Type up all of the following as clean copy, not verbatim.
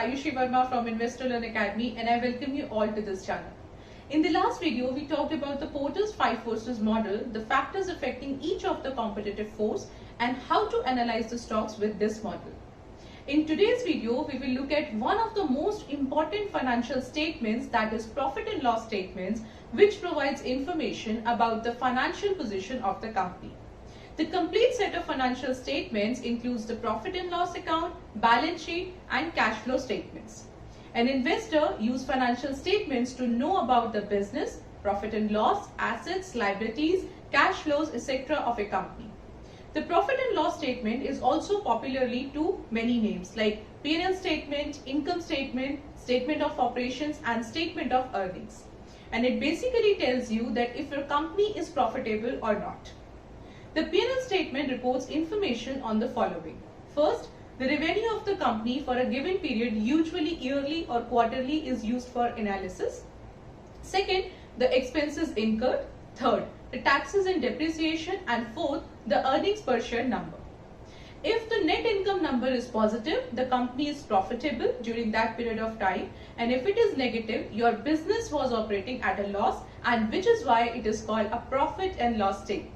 Ayushi Verma from Investor Learn Academy, and I welcome you all to this channel. In the last video, we talked about the Porter's five forces model, the factors affecting each of the competitive force, and how to analyze the stocks with this model. In today's video, we will look at one of the most important financial statements, that is profit and loss statements, which provides information about the financial position of the company. The complete set of financial statements includes the profit and loss account, balance sheet, and cash flow statements. An investor uses financial statements to know about the business, profit and loss, assets, liabilities, cash flows, etc. of a company. The profit and loss statement is also popularly to many names like P&L statement, income statement, statement of operations, and statement of earnings. And it basically tells you that if your company is profitable or not. The P&L statement reports information on the following. First, the revenue of the company for a given period, usually yearly or quarterly, is used for analysis. Second, the expenses incurred. Third, the taxes and depreciation. And fourth, the earnings per share number. If the net income number is positive, the company is profitable during that period of time. And if it is negative, your business was operating at a loss, and which is why it is called a profit and loss statement.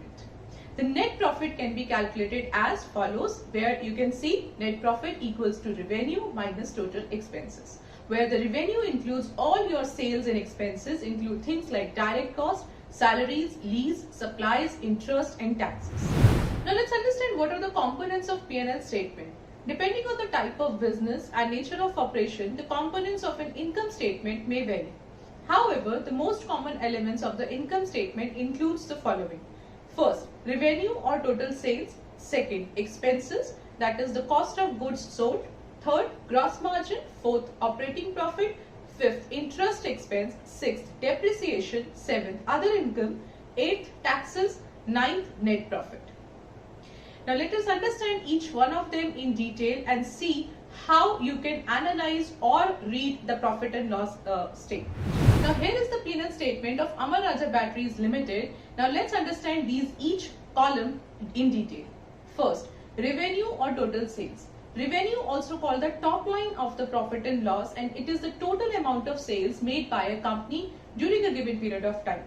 The net profit can be calculated as follows, where you can see net profit equals to revenue minus total expenses, where the revenue includes all your sales and expenses, include things like direct cost, salaries, lease, supplies, interest, and taxes. Now let's understand what are the components of P&L statement. Depending on the type of business and nature of operation, the components of an income statement may vary. However, the most common elements of the income statement includes the following. First, revenue or total sales. Second, expenses, that is the cost of goods sold. Third, gross margin. Fourth, operating profit. Fifth, interest expense. Sixth, depreciation. Seventh, other income. Eighth, taxes. Ninth, net profit. Now let us understand each one of them in detail and see how you can analyze or read the profit and loss statement. Now here is the P&L statement of Amara Raja Batteries Limited. Now let's understand each column in detail. First, revenue or total sales. Revenue, also called the top line of the profit and loss, and it is the total amount of sales made by a company during a given period of time.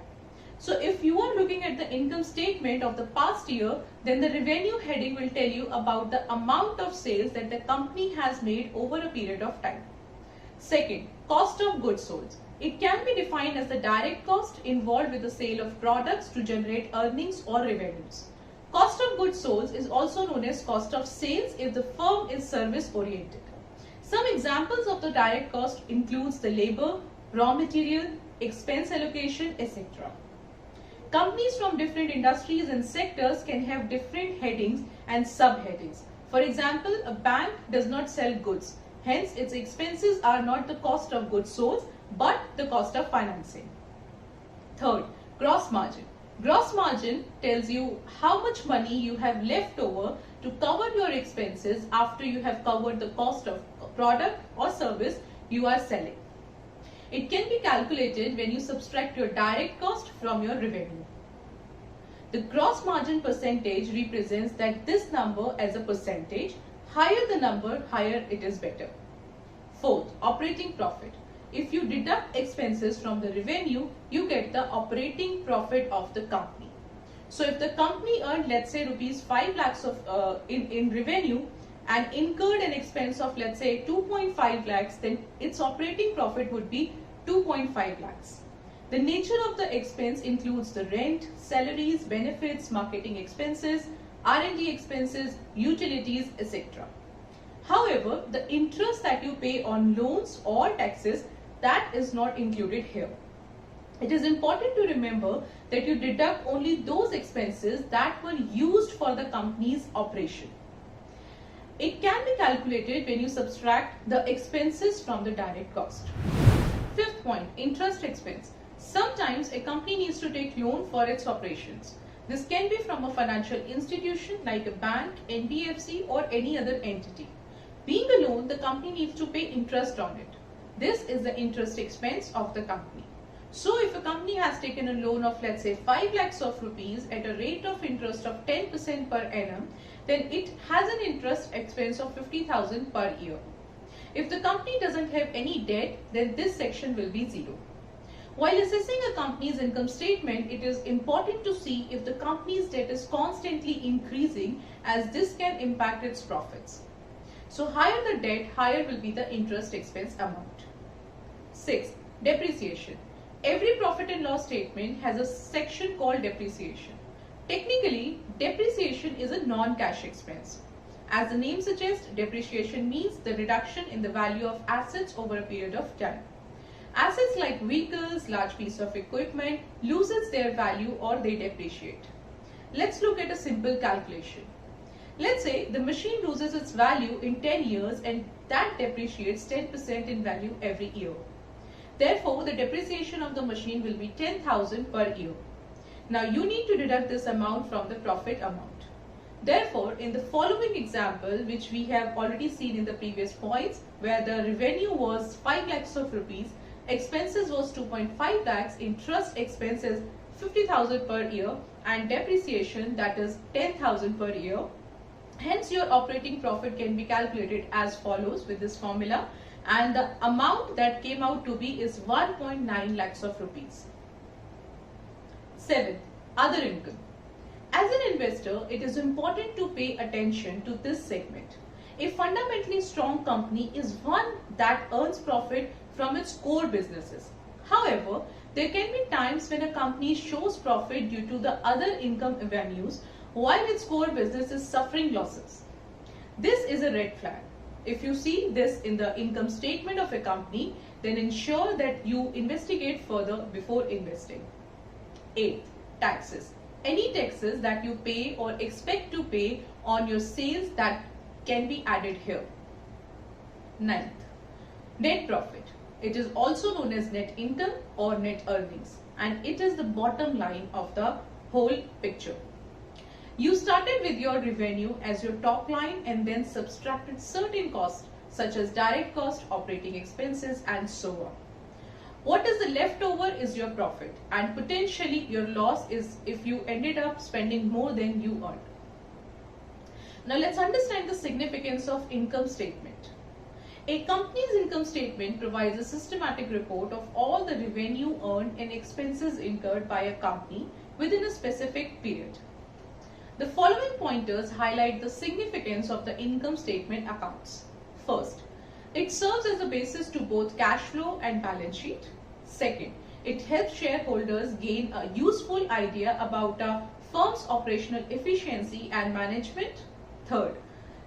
So if you are looking at the income statement of the past year, then the revenue heading will tell you about the amount of sales that the company has made over a period of time. Second, cost of goods sold. It can be defined as the direct cost involved with the sale of products to generate earnings or revenues. Cost of goods sold is also known as cost of sales if the firm is service oriented. Some examples of the direct cost includes the labor, raw material, expense allocation, etc. Companies from different industries and sectors can have different headings and subheadings. For example, a bank does not sell goods. Hence, its expenses are not the cost of goods sold, but the cost of financing. Third, gross margin. Gross margin tells you how much money you have left over to cover your expenses after you have covered the cost of product or service you are selling. It can be calculated when you subtract your direct cost from your revenue. The gross margin percentage represents that this number as a percentage. Higher the number, higher it is better. Fourth, operating profit. If you deduct expenses from the revenue, you get the operating profit of the company. So if the company earned, let's say, rupees 5 lakhs in revenue and incurred an expense of, let's say, 2.5 lakhs, then its operating profit would be 2.5 lakhs. The nature of the expense includes the rent, salaries, benefits, marketing expenses, R&D expenses, utilities, etc. However, the interest that you pay on loans or taxes, that is not included here. It is important to remember that you deduct only those expenses that were used for the company's operation. It can be calculated when you subtract the expenses from the direct cost. Fifth point, interest expense. Sometimes a company needs to take loan for its operations. This can be from a financial institution like a bank, NBFC, or any other entity. Being a loan, the company needs to pay interest on it. This is the interest expense of the company. So if a company has taken a loan of, let's say, 5 lakhs of rupees at a rate of interest of 10% per annum, then it has an interest expense of 50,000 per year. If the company doesn't have any debt, then this section will be 0. While assessing a company's income statement, it is important to see if the company's debt is constantly increasing, as this can impact its profits. So higher the debt, higher will be the interest expense amount. 6. Depreciation. Every profit and loss statement has a section called depreciation. Technically, depreciation is a non-cash expense. As the name suggests, depreciation means the reduction in the value of assets over a period of time. Assets like vehicles, large piece of equipment loses their value or they depreciate. Let's look at a simple calculation. Let's say the machine loses its value in 10 years and that depreciates 10% in value every year. Therefore, the depreciation of the machine will be 10,000 per year. Now you need to deduct this amount from the profit amount. Therefore, in the following example, which we have already seen in the previous points, where the revenue was 5 lakhs of rupees, expenses was 2.5 lakhs, interest expenses 50,000 per year and depreciation, that is 10,000 per year. Hence your operating profit can be calculated as follows with this formula, and the amount that came out to be is 1.9 lakhs of rupees. 7. Other income. As an investor, it is important to pay attention to this segment. A fundamentally strong company is one that earns profit from its core businesses. However, there can be times when a company shows profit due to the other income avenues while its core business is suffering losses. This is a red flag. If you see this in the income statement of a company, then ensure that you investigate further before investing. 8. Taxes. Any taxes that you pay or expect to pay on your sales that can be added here. 9th. Net profit. It is also known as net income or net earnings, and it is the bottom line of the whole picture. You started with your revenue as your top line and then subtracted certain costs such as direct cost, operating expenses and so on. What is the leftover is your profit, and potentially your loss is if you ended up spending more than you earned. Now let's understand the significance of income statement. A company's income statement provides a systematic report of all the revenue earned and expenses incurred by a company within a specific period. The following pointers highlight the significance of the income statement accounts. First, it serves as a basis to both cash flow and balance sheet. Second, it helps shareholders gain a useful idea about a firm's operational efficiency and management. Third,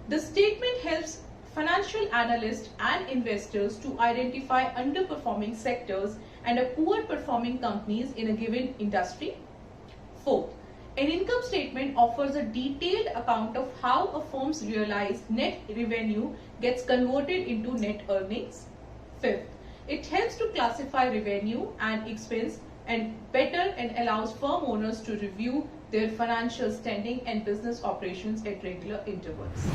the statement helps financial analysts and investors to identify underperforming sectors and poor performing companies in a given industry. Fourth, an income statement offers a detailed account of how a firm's realized net revenue gets converted into net earnings. Fifth, it helps to classify revenue and expense and better and allows firm owners to review their financial standing and business operations at regular intervals.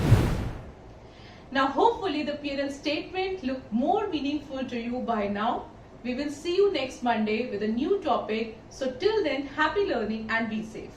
Now hopefully the P&L statement looked more meaningful to you by now. We will see you next Monday with a new topic. So till then, happy learning and be safe.